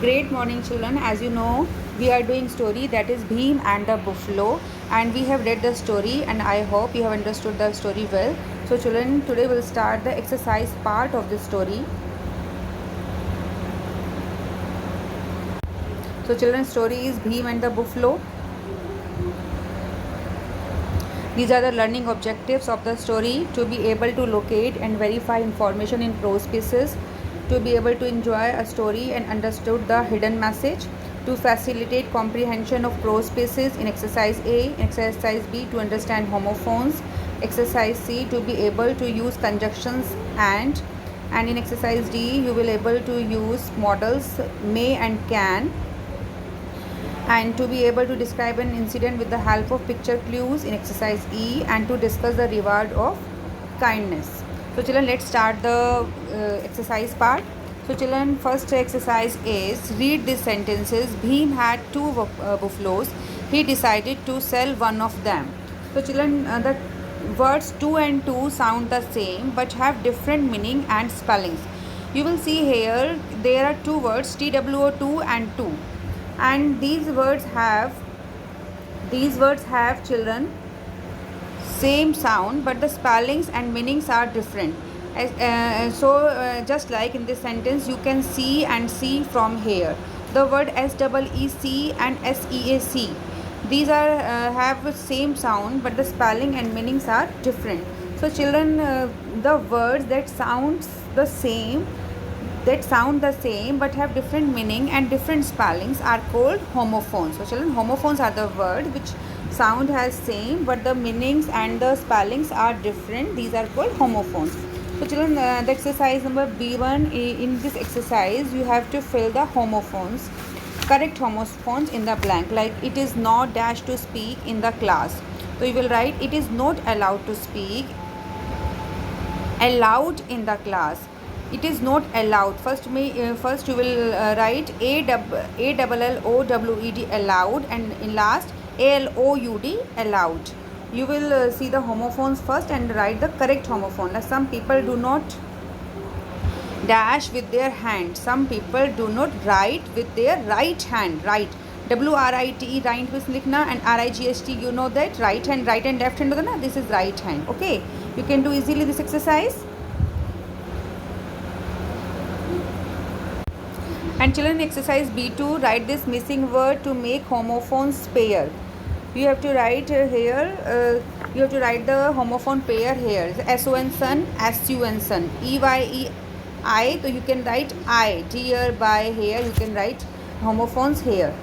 Great morning, children. As you know, we are doing story that is Bhim and the Buffalo, and we have read the story, and I hope you have understood the story well. So, children, today we'll start the exercise part of the story. So, children's story is Bhim and the Buffalo. These are the learning objectives of the story: to be able to locate and verify information in prose spaces, to be able to enjoy a story and understood the hidden message, to facilitate comprehension of prose spaces in exercise A, exercise B to understand homophones, exercise C to be able to use conjunctions and in exercise D you will able to use models may and can, and to be able to describe an incident with the help of picture clues in exercise E, and to discuss the reward of kindness. So children, let's start the exercise part. So children, first exercise is read these sentences. Bhim had two buffaloes. He decided to sell one of them. So children, the words two and two sound the same but have different meaning and spellings. You will see here there are two words TWO2 and 2, and these words have children same sound but the spellings and meanings are different. Just like in this sentence you can see and see from here the word SEEC and SEAC, these are have the same sound but the spelling and meanings are different. So children, the words that sound the same but have different meaning and different spellings are called homophones. So children, homophones are the word which sound has same but the meanings and the spellings are different. These are called homophones. So children, the exercise number B1, in this exercise you have to fill the homophones, correct homophones in the blank, like it is not dash to speak in the class. So you will write it is not allowed to speak allowed in the class. It is not allowed. First you will write ALLOWED allowed, and in last ALOUD allowed. You will see the homophones first and write the correct homophone. Now, some people do not dash with their hand. Some people do not write with their right hand. Right. WRITE right with लिखना, and RIGHT you know that right and left hand होता ना, this is right hand. Okay, you can do easily this exercise. And children, exercise B2, write this missing word to make homophones pair. You have to write here, you have to write the homophone pair here. SON son, SUN son, EYEI, so you can write I, dear, by, here, you can write homophones here.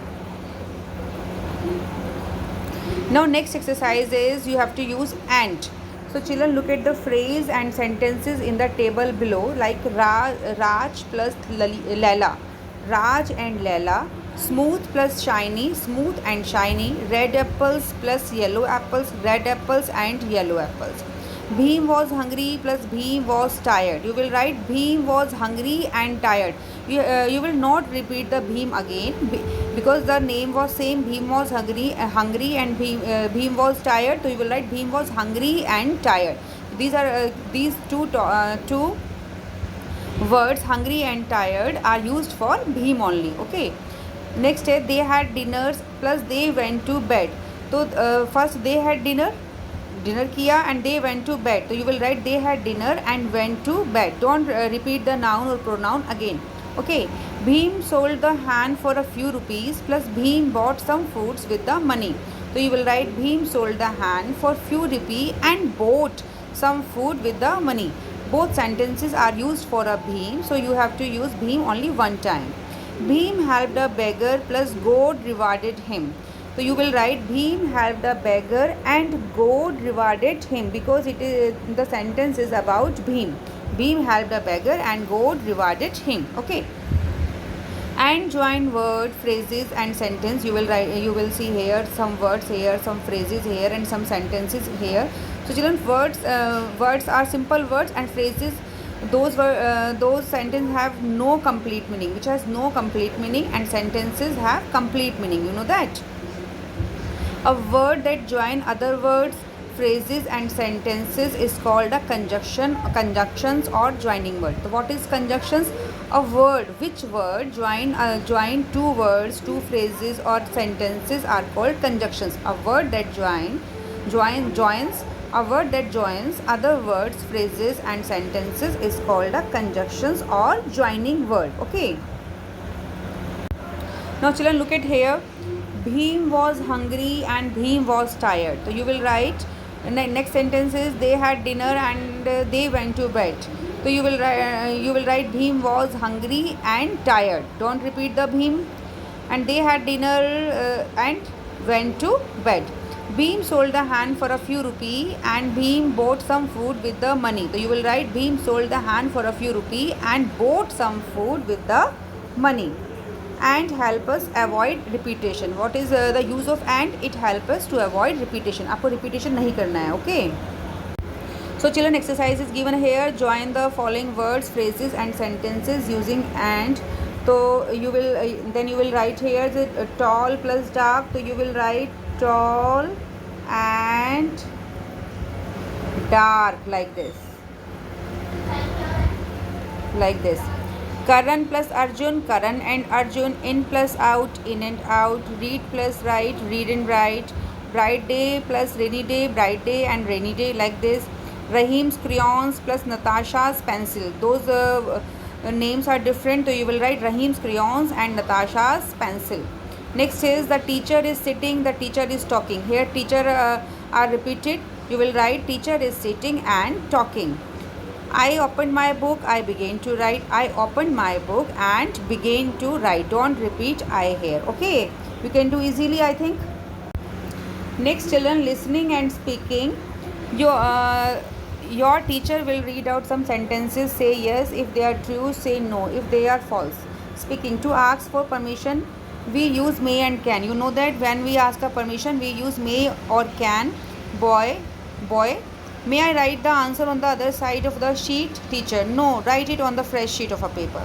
Now next exercise is you have to use and. So children, look at the phrase and sentences in the table below, like Raj plus Laila. Raj and Laila. Smooth plus shiny, smooth and shiny. Red apples plus yellow apples, red apples and yellow apples. Bhim was hungry plus Bhim was tired. You will write Bhim was hungry and tired. You will not repeat the Bhim again because the name was same. Bhim was hungry and Bhim was tired. So you will write Bhim was hungry and tired. These are these two words hungry and tired are used for Bhim only. Okay. Next है they had dinners plus they went to bed. So first they had dinner किया and they went to bed. So you will write they had dinner and went to bed. Don't repeat the noun or pronoun again. Okay. Bhim sold the hand for a few rupees plus Bhim bought some fruits with the money. So you will write Bhim sold the hand for few rupees and bought some food with the money. Both sentences are used for a Bhim, so you have to use Bhim only one time. Bhim helped a beggar plus God rewarded him. So you will write Bhim helped a beggar and God rewarded him because it is the sentence is about Bhim. Bhim helped a beggar and God rewarded him. Okay. And join word, phrases and sentence. You will write. You will see here some words here, some phrases here, and some sentences here. So children, words are simple words, and phrases, those sentences have no complete meaning, which has no complete meaning, and sentences have complete meaning. You know that. A word that join other words, phrases and sentences is called a conjunctions or joining word. So what is conjunctions? A word, which word join two words, two phrases or sentences are called conjunctions. A word that joins a word that joins other words, phrases and sentences is called a conjunctions or joining word. Okay. Now children, look at here. Bhim was hungry and Bhim was tired. So you will write, and the next sentence is they had dinner and they went to bed. So you will write Bhim was hungry and tired. Don't repeat the Bhim. And they had dinner and went to bed. Bhim sold the hand for a few rupee and Bhim bought some food with the money. So you will write Bhim sold the hand for a few rupee and bought some food with the money. And help us avoid repetition. What is the use of and? It help us to avoid repetition. आपको repetition नहीं करना है. Okay. So children, exercise is given here. Join the following words, phrases and sentences using and. So you will then you will write here the tall plus dark. So you will write tall and dark like this. Like this. Karan plus Arjun, Karan and Arjun, in plus out, in and out, read plus write, read and write, bright day plus rainy day, bright day and rainy day like this. Rahim's crayons plus Natasha's pencil. Those names are different, so you will write Rahim's crayons and Natasha's pencil. Next is the teacher is sitting, the teacher is talking. Here teacher are repeated. You will write teacher is sitting and talking. I opened my book, I began to write. I opened my book and began to write. Don't repeat I here. Okay, you can do easily, I think. Next children, listening and speaking. Your teacher will read out some sentences. Say yes if they are true, say no if they are false. Speaking, to ask for permission, we use may and can. You know that when we ask a permission, we use may or can. Boy. May I write the answer on the other side of the sheet? Teacher, no, write it on the fresh sheet of a paper.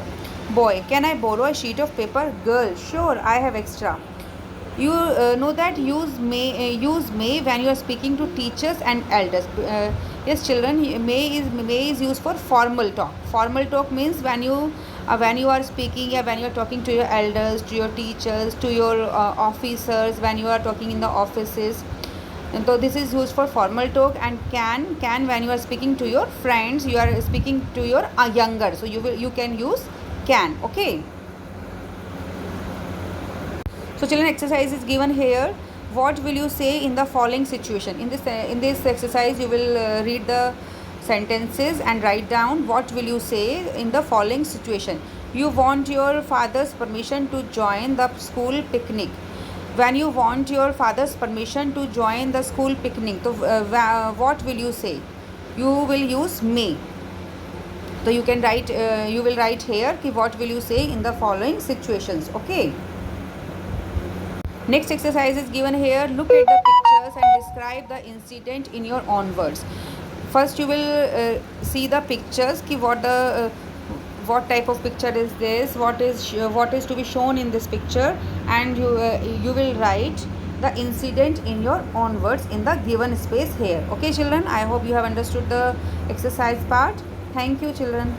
Boy, can I borrow a sheet of paper? Girl, sure, I have extra. You know that use may when you are speaking to teachers and elders. Yes, children, may is used for formal talk. Formal talk means when you are speaking, when you are talking to your elders, to your teachers, to your officers, when you are talking in the offices. And so this is used for formal talk. And can when you are speaking to your friends, you are speaking to your younger, so you can use can. Okay. So children, exercise is given here. What will you say in the following situation? In this exercise, you will read the sentences and write down what will you say in the following situation. You want your father's permission to join the school picnic. When you want your father's permission to join the school picnic, so what will you say? You will use may. So you can write. You will write here. What will you say in the following situations? Okay. Next exercise is given here. Look at the pictures and describe the incident in your own words. First, you will see the pictures. What type of picture is this? What is to be shown in this picture? And you will write the incident in your own words in the given space here. Okay, children. I hope you have understood the exercise part. Thank you, children.